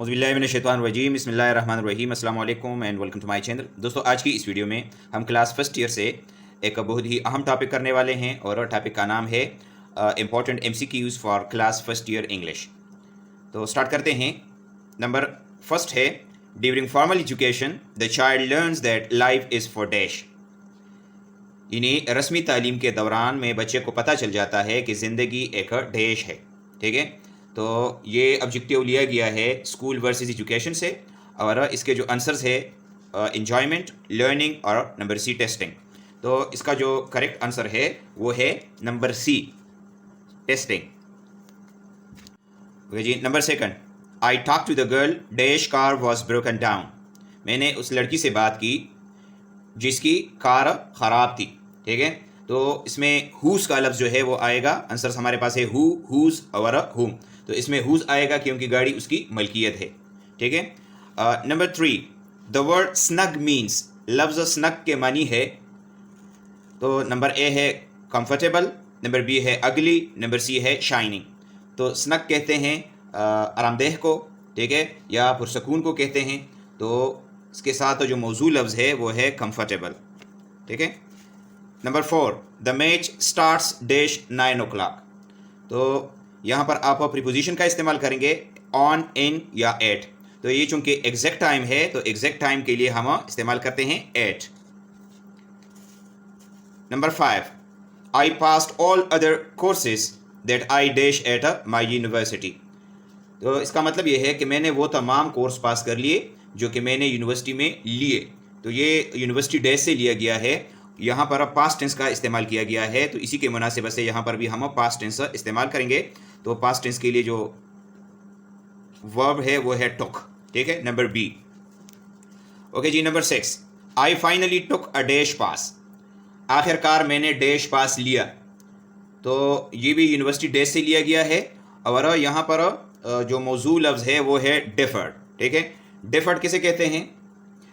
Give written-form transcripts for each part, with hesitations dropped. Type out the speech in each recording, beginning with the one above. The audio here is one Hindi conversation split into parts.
औज़ुबिल्लाहिमिनश्शैतानिर्रजीम बिस्मिल्लाहिर्रहमानिर्रहीम अस्सलाम वालेकुम and welcome to my channel. दोस्तों, आज की इस वीडियो में हम क्लास फर्स्ट ईयर से एक बहुत ही अहम टॉपिक करने वाले हैं और टॉपिक का नाम है important MCQs for class first year English. तो स्टार्ट करते हैं। नंबर फर्स्ट है, during formal education the child learns that life is for dash. यानी रस्मी तालीम के दौरान में बच्चे को पता चल जाता है कि ज़िंदगी एक डैश है। ठीक है, तो ये ऑब्जेक्टिव लिया गया है स्कूल वर्सेस एजुकेशन से और इसके जो आंसर्स है एंजॉयमेंट, लर्निंग और नंबर सी टेस्टिंग। तो इसका जो करेक्ट आंसर है वो है नंबर सी, टेस्टिंग। ओके जी, number second, I talk to the girl dash car was broken down. मैंने उस लड़की से बात की जिसकी कार ख़राब थी। ठीक है, तो इसमें हुज का लफ्ज़ जो है वो आएगा। आंसर्स हमारे पास है हु, हुज और हुम। तो इसमें हुज आएगा क्योंकि गाड़ी उसकी मलकियत है। ठीक है। Number three, the word snug means, लफ्ज़ स्नग के मानी है। तो नंबर ए है कंफर्टेबल, नंबर बी है अगली, नंबर सी है शाइनिंग। तो स्नग कहते हैं आरामदेह को, ठीक है, या पुरसकून को कहते हैं। तो इसके साथ जो मौजू लफ्ज़ है वो है कंफर्टेबल। ठीक है। Number four, the match starts dash 9 o'clock। तो यहाँ पर आप प्रीपोजिशन का इस्तेमाल करेंगे ऑन, इन या एट। तो ये चूंकि एग्जैक्ट टाइम है तो एग्जैक्ट टाइम के लिए हम इस्तेमाल करते हैं at. Number five, I passed all other courses that I dash at my university. तो इसका मतलब ये है कि मैंने वो तमाम कोर्स पास कर लिए जो कि मैंने यूनिवर्सिटी में लिए। तो ये यूनिवर्सिटी डैश से लिया गया है। यहाँ पर पास्ट टेंस का इस्तेमाल किया गया है, तो इसी के मुनासिबत से यहाँ पर भी हम पास्ट टेंस इस्तेमाल करेंगे। तो पास्ट टेंस के लिए जो वर्ब है वो है टुक। ठीक है, नंबर बी। ओके जी, number six, I finally took a dash pass. आखिरकार मैंने डैश पास लिया। तो ये भी यूनिवर्सिटी डैश से लिया गया है और यहाँ पर जो मौजू लफ्ज़ है वो है डिफर्ड। ठीक है, डिफर्ड किसे कहते हैं?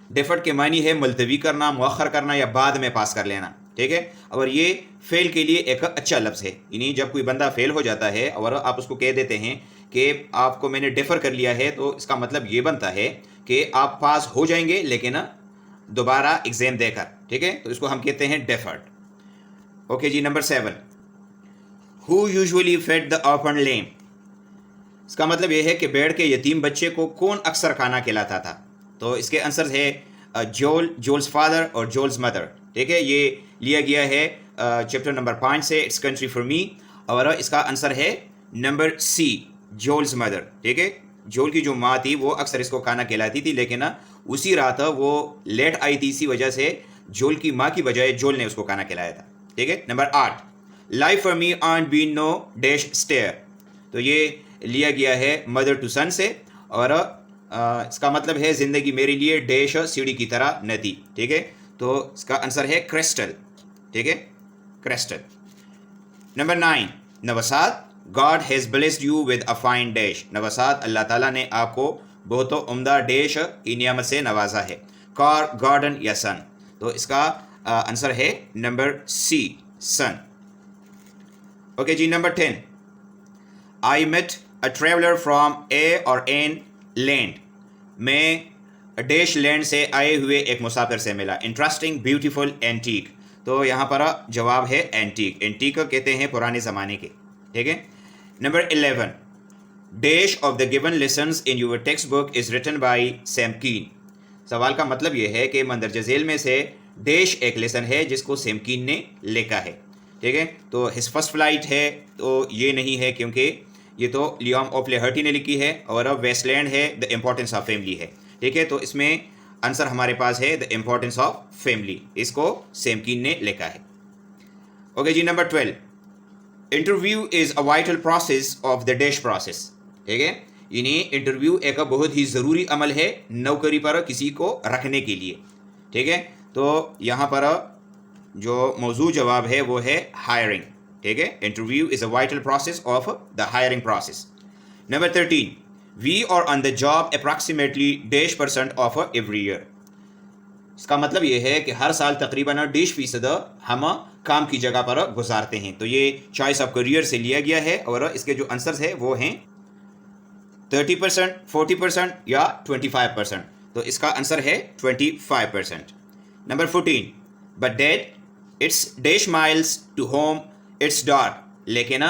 डिफर्ड के मानी है मुलतवी करना, मुअख्खर करना या बाद में पास कर लेना। ठीक है, और ये फेल के लिए एक अच्छा लफ्ज़ है। यानी जब कोई बंदा फेल हो जाता है और आप उसको कह देते हैं कि आपको मैंने डिफ़र कर लिया है, तो इसका मतलब ये बनता है कि आप पास हो जाएंगे लेकिन दोबारा एग्ज़ाम देकर। ठीक है, तो इसको हम कहते हैं डिफर्ड। ओके जी, number seven, who usually fed the orphan lamb. इसका मतलब यह है कि भेड़ के यतीम बच्चे को कौन अक्सर खाना खिलाता था। तो इसके आंसर है जोल, जोल्स फादर और जोल्स मदर। ठीक है, ये लिया गया है चैप्टर नंबर 5 से, इट्स कंट्री फॉर मी, और इसका आंसर है नंबर सी, जोल्स मदर। ठीक है, जोल की जो माँ थी वो अक्सर इसको खाना खिलाती थी, लेकिन उसी रात वो लेट आई थी, इसी वजह से जोल की माँ की बजाय जोल ने उसको खाना खिलाया था। ठीक है, number 8, life for me ought be no dash stair. तो ये लिया गया है मदर टू सन से और इसका मतलब है ज़िंदगी मेरे लिए डैश सीढ़ी की तरह न थी। ठीक है, तो इसका आंसर है क्रिस्टल। ठीक है, crystal. Number 9, Nawsad, God has blessed you with a fine dash. Nawsad, Allah ताला ने आपको बहुत उम्दा डैश की नियामत से नवाजा है, कार, गार्डन या सन। तो इसका आंसर है नंबर सी, सन। ओके जी, number 10, I met a traveller from a or an land. मैं डैश लैंड से आए हुए एक मुसाफिर से मिला, इंटरेस्टिंग, ब्यूटीफुल, एंटीक। तो यहाँ पर जवाब है एंटीक। एंटीक कहते हैं पुराने ज़माने के। ठीक है, number 11, dash of the given lessons in your text book is written by Sam Keen. सवाल का मतलब यह है कि मंदरजा झेल में से डैश एक लेसन है जिसको सैम कीन ने लिखा है। ठीक है, तो हिज फर्स्ट फ्लाइट है, तो ये नहीं है क्योंकि ये तो लियोम ओफ्लेहर्टी ने लिखी है, और वेस्टलैंड है द इम्पोर्टेंस ऑफ फैमिली है। ठीक है, तो इसमें आंसर हमारे पास है द इम्पोर्टेंस ऑफ फैमिली, इसको सैम कीन ने लिखा है। ओके जी, number 12, interview is a vital process of the dash process. ठीक है, यानी इंटरव्यू एक बहुत ही ज़रूरी अमल है नौकरी पर किसी को रखने के लिए। ठीक है, तो यहाँ पर जो मौजू जवाब है वो है हायरिंग। ठीक है, interview is a vital process of the hiring process. Number 13, we are on the job approximately dash percent of every year. इसका मतलब ये है कि हर साल तकरीबन 1.5% हम काम की जगह पर गुजारते हैं। तो ये चॉइस ऑफ करियर से लिया गया है और इसके जो आंसर्स है वो हैं 30%, 40% या 25%। तो इसका आंसर है 25%। Number 14, but dad it's dash miles to home it's dark. लेकिन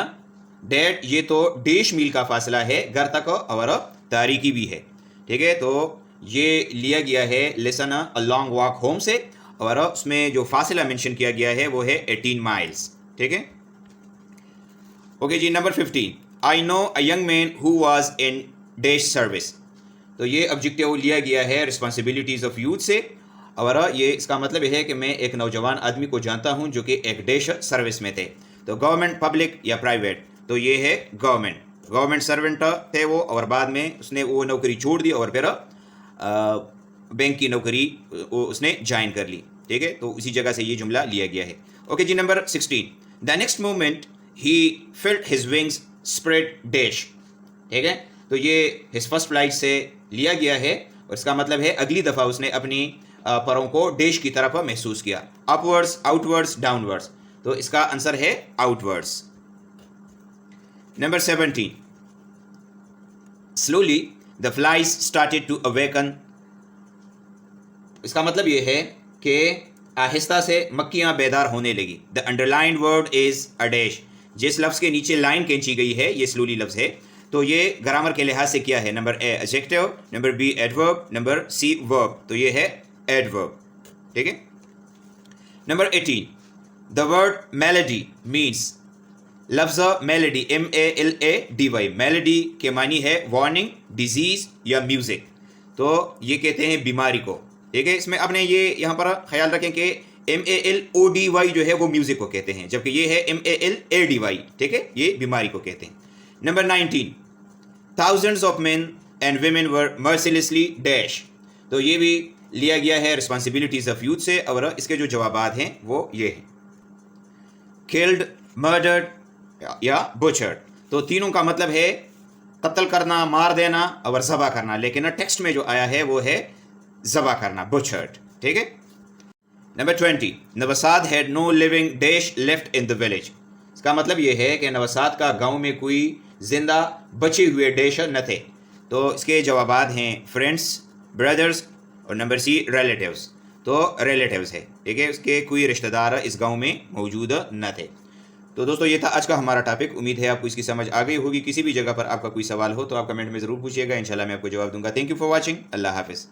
डैड ये तो डैश मील का फासला है घर तक और तारीकी भी है। ठीक है, तो ये लिया गया है lesson a long walk home से, और उसमें जो फासला मेंशन किया गया है वो है 18 माइल्स। ठीक है, ओके जी। Number 15, I know a young man who was in dash service. तो ये ऑब्जेक्टिव लिया गया है रिस्पॉन्सिबिलिटीज़ ऑफ यूथ से, और ये इसका मतलब यह है कि मैं एक नौजवान आदमी को जानता हूं जो कि एक डैश सर्विस में थे। तो गवर्नमेंट, पब्लिक या प्राइवेट? तो ये है गवर्नमेंट सर्वेंट थे वो, और बाद में उसने वो नौकरी छोड़ दी और फिर बैंक की नौकरी उसने ज्वाइन कर ली। ठीक है, तो उसी जगह से ये जुमला लिया गया है। ओके जी। Number 16, the next moment he felt his wings spread dash. ठीक है, तो ये हिज फर्स्ट फ्लाइट से लिया गया है, और इसका मतलब है अगली दफ़ा उसने अपनी परों को डैश की तरफ महसूस किया। Upwards, outwards, downwards? तो इसका आंसर है outwards. Number 17, slowly the flies started to awaken. इसका मतलब ये है कि आहिस्ता से मक्खियाँ बेदार होने लगी। The underlined word is a dash. जिस लफ्ज़ के नीचे लाइन खींची गई है ये स्लोली लफ्ज़ है। तो ये ग्रामर के लिहाज से क्या है? Number A adjective, number B adverb, number C verb. तो ये है एडवर्ब। ठीक है। Number 18, the word melody means. लफ्ज़ मेलोडी MELADY, मेलोडी के मानी है वार्निंग, डिजीज या म्यूजिक। तो ये कहते हैं बीमारी को। ठीक है, इसमें आपने ये यहाँ पर ख्याल रखें कि MALODY जो है वो म्यूजिक को कहते हैं, जबकि ये है MALADY। ठीक है, ये बीमारी को कहते हैं। Number 19, thousands of men and women were mercilessly dash। तो ये भी लिया गया है रिस्पॉन्सिबिलिटीज ऑफ यूथ से, और इसके जो जवाबात हैं वो ये हैं, killed, murdered या butchered। तो तीनों का मतलब है कत्ल करना, मार देना और ज़बा करना, लेकिन टेक्स्ट में जो आया है वो है ज़बा करना, butchered। ठीक है। Number 20, Nawsad had no living dash left in the village. इसका मतलब ये है कि नवसाद का गांव में कोई जिंदा बचे हुए डैश न थे। तो इसके जवाबात हैं फ्रेंड्स, ब्रदर्स, और नंबर सी रिलेटिव्स। तो रिलेटिव्स है। ठीक है, उसके कोई रिश्तेदार इस गांव में मौजूद न थे। तो दोस्तों ये था आज का हमारा टॉपिक। उम्मीद है आपको इसकी समझ आ गई होगी। किसी भी जगह पर आपका कोई सवाल हो तो आप कमेंट में ज़रूर पूछिएगा, इंशाल्लाह मैं आपको जवाब दूंगा। Thank you for watching. Allah हाफिज़।